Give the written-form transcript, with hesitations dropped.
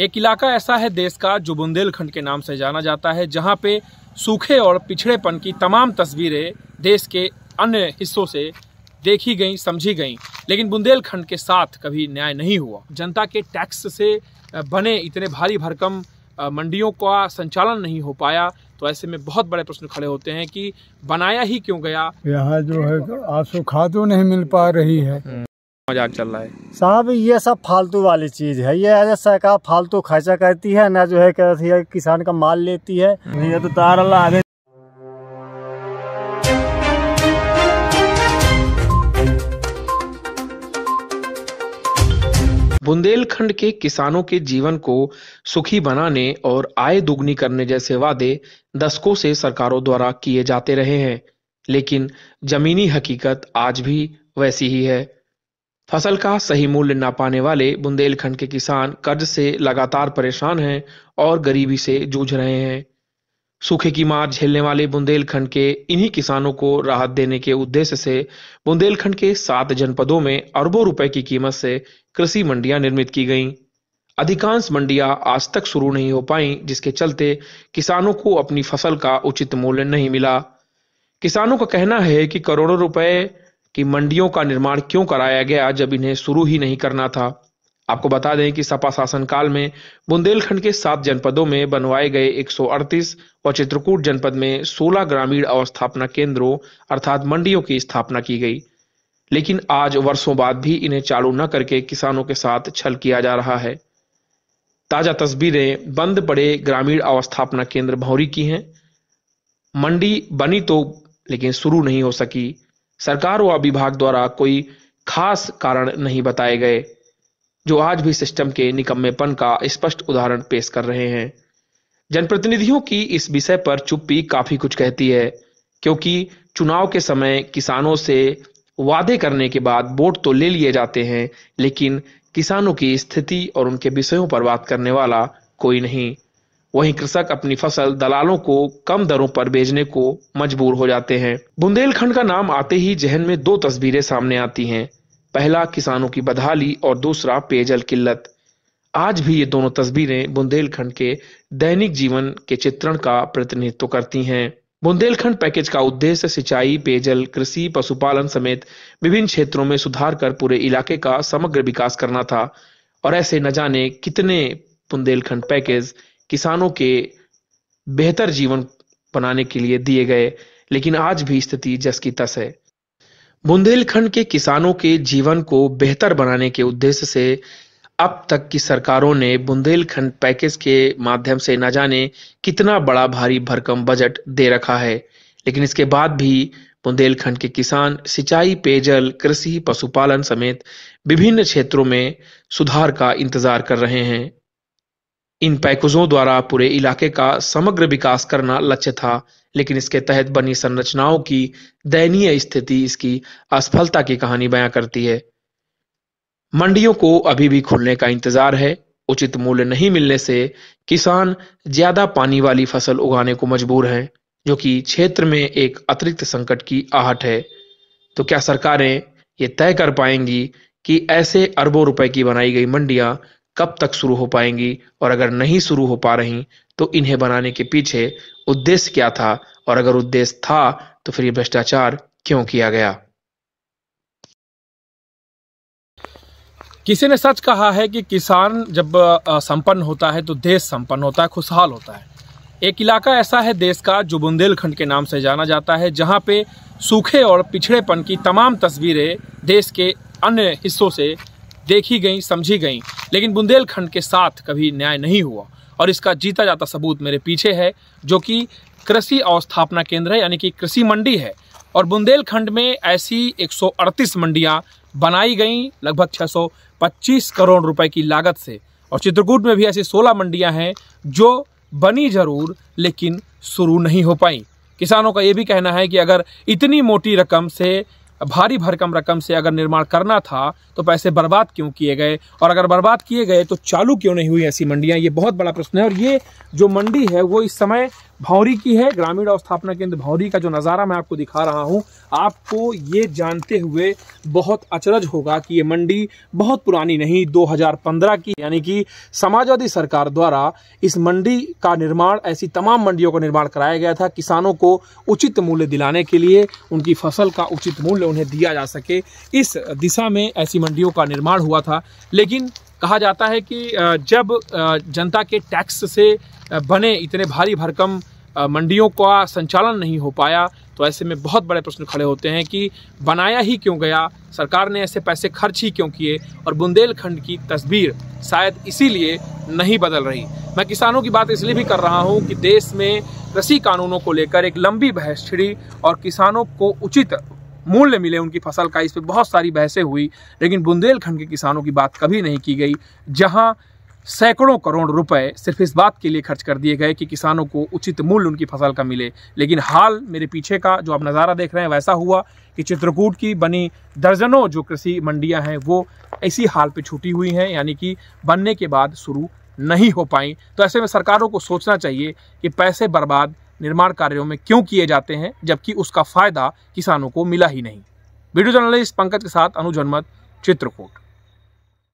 एक इलाका ऐसा है देश का जो बुंदेलखंड के नाम से जाना जाता है, जहां पे सूखे और पिछड़ेपन की तमाम तस्वीरें देश के अन्य हिस्सों से देखी गई, समझी गई, लेकिन बुंदेलखंड के साथ कभी न्याय नहीं हुआ। जनता के टैक्स से बने इतने भारी भरकम मंडियों का संचालन नहीं हो पाया, तो ऐसे में बहुत बड़े प्रश्न खड़े होते हैं कि बनाया ही क्यों गया। यहाँ जो है आंसू खादों नहीं मिल पा रही है। मजाक चल रहा है साहब, ये सब फालतू वाली चीज है। ये सरकार फालतू खर्चा करती है ना, जो है कहती है किसान का माल लेती है। ये तो तार आगे बुंदेलखंड के किसानों के जीवन को सुखी बनाने और आय दुगनी करने जैसे वादे दशकों से सरकारों द्वारा किए जाते रहे हैं, लेकिन जमीनी हकीकत आज भी वैसी ही है। फसल का सही मूल्य ना पाने वाले बुंदेलखंड के किसान कर्ज से लगातार परेशान हैं और गरीबी से जूझ रहे हैं। सूखे की मार झेलने वाले बुंदेलखंड के इन्हीं किसानों को राहत देने के उद्देश्य से बुंदेलखंड के 7 जनपदों में अरबों रुपए की कीमत से कृषि मंडियां निर्मित की गईं। अधिकांश मंडियां आज तक शुरू नहीं हो पाईं, जिसके चलते किसानों को अपनी फसल का उचित मूल्य नहीं मिला। किसानों का कहना है कि करोड़ों रुपए की मंडियों का निर्माण क्यों कराया गया जब इन्हें शुरू ही नहीं करना था। आपको बता दें कि सपा शासनकाल में बुंदेलखंड के 7 जनपदों में बनवाए गए 138 और चित्रकूट जनपद में 16 ग्रामीण अवस्थापना केंद्रों अर्थात मंडियों की स्थापना की गई, लेकिन आज वर्षों बाद भी इन्हें चालू न करके किसानों के साथ छल किया जा रहा है। ताजा तस्वीरें बंद पड़े ग्रामीण अवस्थापना केंद्र भौरी की हैं। मंडी बनी तो लेकिन शुरू नहीं हो सकी। सरकार व विभाग द्वारा कोई खास कारण नहीं बताए गए, जो आज भी सिस्टम के निकम्मेपन का स्पष्ट उदाहरण पेश कर रहे हैं। जनप्रतिनिधियों की इस विषय पर चुप्पी काफी कुछ कहती है, क्योंकि चुनाव के समय किसानों से वादे करने के बाद वोट तो ले लिए जाते हैं, लेकिन किसानों की स्थिति और उनके विषयों पर बात करने वाला कोई नहीं। वहीं कृषक अपनी फसल दलालों को कम दरों पर बेचने को मजबूर हो जाते हैं। बुंदेलखंड का नाम आते ही जहन में 2 तस्वीरें सामने आती हैं। पहला किसानों की बदहाली और दूसरा पेयजल किल्लत। आज भी ये दोनों तस्वीरें बुंदेलखंड के दैनिक जीवन के चित्रण का प्रतिनिधित्व करती हैं। बुंदेलखंड पैकेज का उद्देश्य सिंचाई, पेयजल, कृषि, पशुपालन समेत विभिन्न क्षेत्रों में सुधार कर पूरे इलाके का समग्र विकास करना था, और ऐसे न जाने कितने बुंदेलखंड पैकेज किसानों के बेहतर जीवन बनाने के लिए दिए गए, लेकिन आज भी स्थिति जस की तस है। बुंदेलखंड के किसानों के जीवन को बेहतर बनाने के उद्देश्य से अब तक की सरकारों ने बुंदेलखंड पैकेज के माध्यम से न जाने कितना बड़ा भारी भरकम बजट दे रखा है, लेकिन इसके बाद भी बुंदेलखंड के किसान सिंचाई, पेयजल, कृषि, पशुपालन समेत विभिन्न क्षेत्रों में सुधार का इंतजार कर रहे हैं। इन पैकेजों द्वारा पूरे इलाके का समग्र विकास करना लक्ष्य था, लेकिन इसके तहत बनी संरचनाओं की दयनीय स्थिति इसकी असफलता की कहानी बयां करती है। मंडियों को अभी भी खुलने का इंतजार है। उचित मूल्य नहीं मिलने से किसान ज्यादा पानी वाली फसल उगाने को मजबूर हैं, जो कि क्षेत्र में एक अतिरिक्त संकट की आहट है। तो क्या सरकारें ये तय कर पाएंगी कि ऐसे अरबों रुपए की बनाई गई मंडियां कब तक शुरू हो पाएंगी, और अगर नहीं शुरू हो पा रही तो इन्हें बनाने के पीछे उद्देश्य क्या था, और अगर उद्देश्य था तो फिर ये भ्रष्टाचार क्यों किया गया। किसी ने सच कहा है कि किसान जब संपन्न होता है तो देश संपन्न होता है, खुशहाल होता है। एक इलाका ऐसा है देश का जो बुंदेलखंड के नाम से जाना जाता है, जहां पे सूखे और पिछड़ेपन की तमाम तस्वीरें देश के अन्य हिस्सों से देखी गई, समझी गई, लेकिन बुंदेलखंड के साथ कभी न्याय नहीं हुआ। और इसका जीता जाता सबूत मेरे पीछे है, जो कि कृषि अवस्थापना केंद्र है, यानी कि कृषि मंडी है। और बुंदेलखंड में ऐसी 138 मंडियां बनाई गई लगभग 625 करोड़ रुपए की लागत से, और चित्रकूट में भी ऐसी 16 मंडियां हैं जो बनी जरूर लेकिन शुरू नहीं हो पाई। किसानों का यह भी कहना है कि अगर इतनी मोटी रकम से, भारी भरकम रकम से अगर निर्माण करना था तो पैसे बर्बाद क्यों किए गए, और अगर बर्बाद किए गए तो चालू क्यों नहीं हुई ऐसी मंडियां। ये बहुत बड़ा प्रश्न है। और ये जो मंडी है वो इस समय भौरी की है। ग्रामीण अवस्थापना केंद्र भौरी का जो नज़ारा मैं आपको दिखा रहा हूं, आपको ये जानते हुए बहुत अचरज होगा कि ये मंडी बहुत पुरानी नहीं, 2015 की, यानी कि समाजवादी सरकार द्वारा इस मंडी का निर्माण, ऐसी तमाम मंडियों का निर्माण कराया गया था किसानों को उचित मूल्य दिलाने के लिए, उनकी फसल का उचित मूल्य उन्हें दिया जा सके, इस दिशा में ऐसी मंडियों का निर्माण हुआ था। लेकिन कहा जाता है कि जब जनता के टैक्स से बने इतने भारी भरकम मंडियों का संचालन नहीं हो पाया, तो ऐसे में बहुत बड़े प्रश्न खड़े होते हैं कि बनाया ही क्यों गया, सरकार ने ऐसे पैसे खर्च ही क्यों किए, और बुंदेलखंड की तस्वीर शायद इसीलिए नहीं बदल रही। मैं किसानों की बात इसलिए भी कर रहा हूं कि देश में कृषि कानूनों को लेकर एक लंबी बहस छिड़ी और किसानों को उचित मूल्य मिले उनकी फसल का, इस पर बहुत सारी बहसें हुई, लेकिन बुंदेलखंड के किसानों की बात कभी नहीं की गई, जहां सैकड़ों करोड़ रुपए सिर्फ इस बात के लिए खर्च कर दिए गए कि किसानों को उचित मूल्य उनकी फसल का मिले। लेकिन हाल मेरे पीछे का जो आप नज़ारा देख रहे हैं वैसा हुआ कि चित्रकूट की बनी दर्जनों जो कृषि मंडियां हैं वो इसी हाल पे छूटी हुई हैं, यानी कि बनने के बाद शुरू नहीं हो पाई। तो ऐसे में सरकारों को सोचना चाहिए कि पैसे बर्बाद निर्माण कार्यों में क्यों किए जाते हैं, जबकि उसका फायदा किसानों को मिला ही नहीं। वीडियो जर्नलिस्ट पंकज के साथ अनुज हनुमत, चित्रकूट।